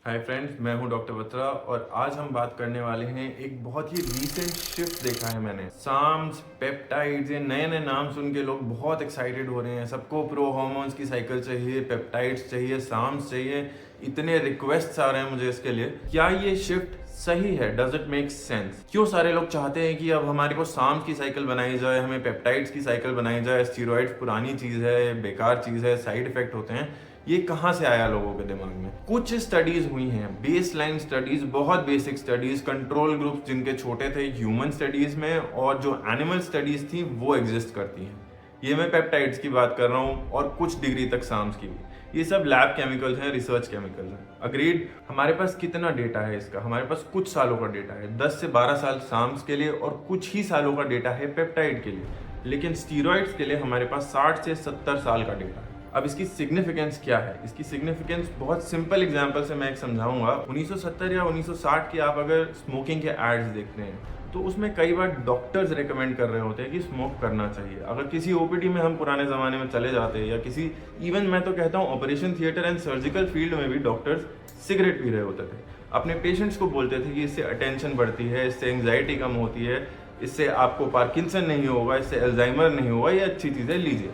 Hi friends, मैं हूं doctor Batra और आज हम बात करने वाले हैं। एक बहुत ही रीसेंट शिफ्ट देखा है मैंने। साम्स, पेप्टाइड्स, ये नए नए नाम सुन के लोग बहुत एक्साइटेड हो रहे हैं। सबको प्रो हार्मोन्स की साइकिल चाहिए, पेप्टाइड्स चाहिए, साम्स चाहिए। इतने रिक्वेस्ट आ रहे हैं मुझे इसके लिए। क्या ये शिफ्ट सही है? Does it make sense? क्यों सारे लोग चाहते हैं कि अब हमारे को साम्स की साइकिल बनाई जाए, हमें पेप्टाइड्स की साइकिल बनाई जाए? स्टीरॉइड्स पुरानी चीज है, बेकार चीज है, साइड इफेक्ट होते हैं। ये कहाँ से आया लोगों के दिमाग में? कुछ स्टडीज हुई हैं, बेस लाइन स्टडीज, बहुत बेसिक स्टडीज, कंट्रोल ग्रुप्स जिनके छोटे थे ह्यूमन स्टडीज में, और जो एनिमल स्टडीज थी वो एग्जिस्ट करती हैं। ये मैं पेप्टाइड्स की बात कर रहा हूँ और कुछ डिग्री तक साम्स की भी। ये सब लैब केमिकल्स हैं, रिसर्च केमिकल्स हैं। अग्रीड। हमारे पास कितना डेटा है इसका? हमारे पास कुछ सालों का डेटा है, 10 से 12 साल साम्स के लिए और कुछ ही सालों का डेटा है पेप्टाइड के लिए। लेकिन स्टीरॉइड्स के लिए हमारे पास 60 से 70 साल का डेटा है। अब इसकी सिग्निफिकेंस क्या है? इसकी सिग्निफिकेंस बहुत सिंपल एग्जांपल से मैं एक समझाऊंगा। 1970 या 1960 के आप अगर स्मोकिंग के एड्स देखते हैं तो उसमें कई बार डॉक्टर्स रेकमेंड कर रहे होते हैं कि स्मोक करना चाहिए। अगर किसी ओपीडी में हम पुराने ज़माने में चले जाते हैं या किसी, इवन मैं तो कहता हूँ operation theatre and surgical field में भी डॉक्टर्स सिगरेट पी रहे होते थे। अपने पेशेंट्स को बोलते थे कि इससे अटेंशन बढ़ती है, इससे एंग्जाइटी कम होती है, इससे आपको पार्किंसन नहीं होगा, इससे अल्जाइमर नहीं होगा, ये अच्छी चीज़ें लीजिए।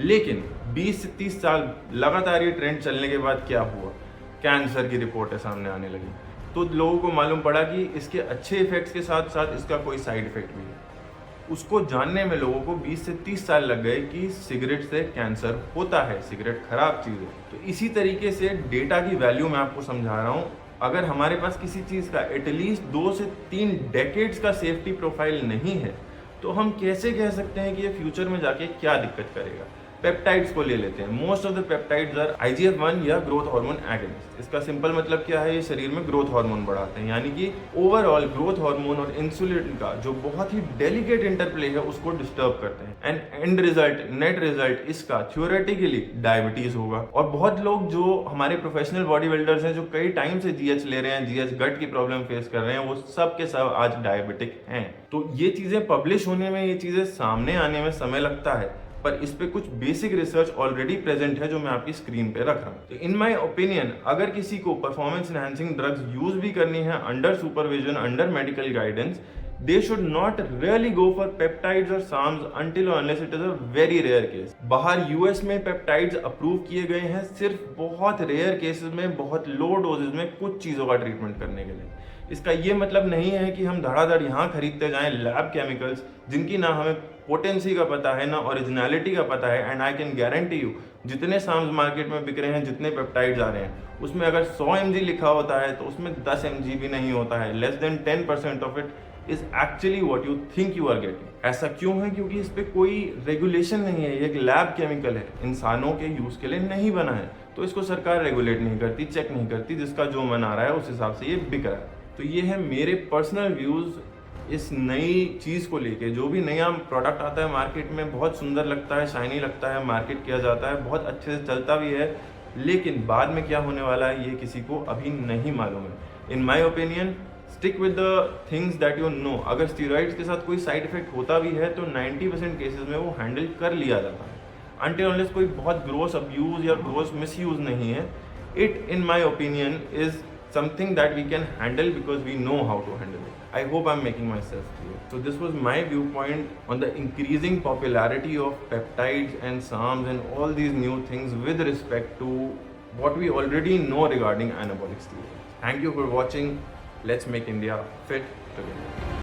लेकिन 20 से 30 साल लगातार ये ट्रेंड चलने के बाद क्या हुआ? कैंसर की रिपोर्टें सामने आने लगी। तो लोगों को मालूम पड़ा कि इसके अच्छे इफेक्ट्स के साथ साथ इसका कोई साइड इफेक्ट भी है। उसको जानने में लोगों को 20 से 30 साल लग गए कि सिगरेट से कैंसर होता है, सिगरेट खराब चीज़ है। तो इसी तरीके से डेटा की वैल्यू मैं आपको समझा रहा हूँ। अगर हमारे पास किसी चीज़ का एटलीस्ट 2 से 3 डेकेड्स का सेफ्टी प्रोफाइल नहीं है तो हम कैसे कह सकते हैं कि ये फ्यूचर में जाके क्या दिक्कत करेगा? पेप्टाइड्स को ले लेते हैं। Most of the peptides are IGF-1 या ग्रोथ हार्मोन एगनिस्ट। इसका सिंपल मतलब क्या है? ये शरीर में ग्रोथ हार्मोन बढ़ाते हैं, यानी कि ओवरऑल ग्रोथ हार्मोन और इंसुलिन का जो बहुत ही डेलिकेट इंटरप्ले है उसको डिस्टर्ब करते हैं। And and result, net result इसका थ्योरेटिकली डायबिटीज होगा। और बहुत लोग जो हमारे प्रोफेशनल बॉडी बिल्डर्स हैं, जो कई टाइम से GH ले रहे हैं, GH गट की प्रॉब्लम फेस कर रहे हैं, वो सब के सब आज डायबिटिक हैं। तो ये चीजें पब्लिश होने में, ये चीजें सामने आने में समय लगता है, पर इस पे कुछ बेसिक रिसर्च ऑलरेडी प्रेजेंट है जो मैं आपकी स्क्रीन पे रख रहा हूँ। तो इन माय ओपिनियन, अगर किसी को परफॉर्मेंस एनहांसिंग ड्रग्स यूज भी करनी है under supervision, under medical guidance, they should not really go for peptides or SARMs until or unless it is a very rare case। बाहर US में peptides approve किए गए हैं सिर्फ बहुत रेयर केसेस में, बहुत लो डोजेज में कुछ चीज़ों का ट्रीटमेंट करने के लिए। इसका ये मतलब नहीं है कि हम धड़ाधड़ यहाँ खरीदते जाएं लैब केमिकल्स जिनकी ना हमें पोटेंसी का पता है ना ओरिजिनलिटी का पता है। And I can guarantee you, जितने साम्स मार्केट में बिक रहे हैं, जितने पेप्टाइड्स आ रहे हैं, उसमें अगर 100 mg लिखा होता है तो उसमें 10 mg भी नहीं होता है। Less than 10% of it is actually what you think you are getting. ऐसा क्यों है? क्योंकि इस पे कोई रेगुलेशन नहीं है। ये एक लैब केमिकल है, इंसानों के यूज के लिए नहीं बना है, तो इसको सरकार रेगुलेट नहीं करती, चेक नहीं करती। जिसका जो मन आ रहा है उस हिसाब से ये बिक रहा है। तो ये है मेरे पर्सनल व्यूज इस नई चीज को लेके। जो भी नया प्रोडक्ट आता है मार्केट में, बहुत सुंदर लगता है, शाइनी लगता है, मार्केट किया जाता है, बहुत अच्छे से चलता भी है, लेकिन बाद में क्या होने वाला है ये किसी को अभी नहीं मालूम है। In my opinion, stick with the things that you know. अगर स्टीरॉइड्स के साथ कोई साइड इफेक्ट होता भी है तो 90% केसेस में वो हैंडल कर लिया जाता है, अनटिल अनलेस कोई बहुत ग्रोस अब्यूज या ग्रोस मिसयूज नहीं है। It in my opinion is something that we can handle because we know how to handle it. I hope I'm making myself clear. So this was my viewpoint on the increasing popularity of peptides and SARMs and all these new things with respect to what we already know regarding anabolic steroids. Thank you for watching. Let's make India fit together.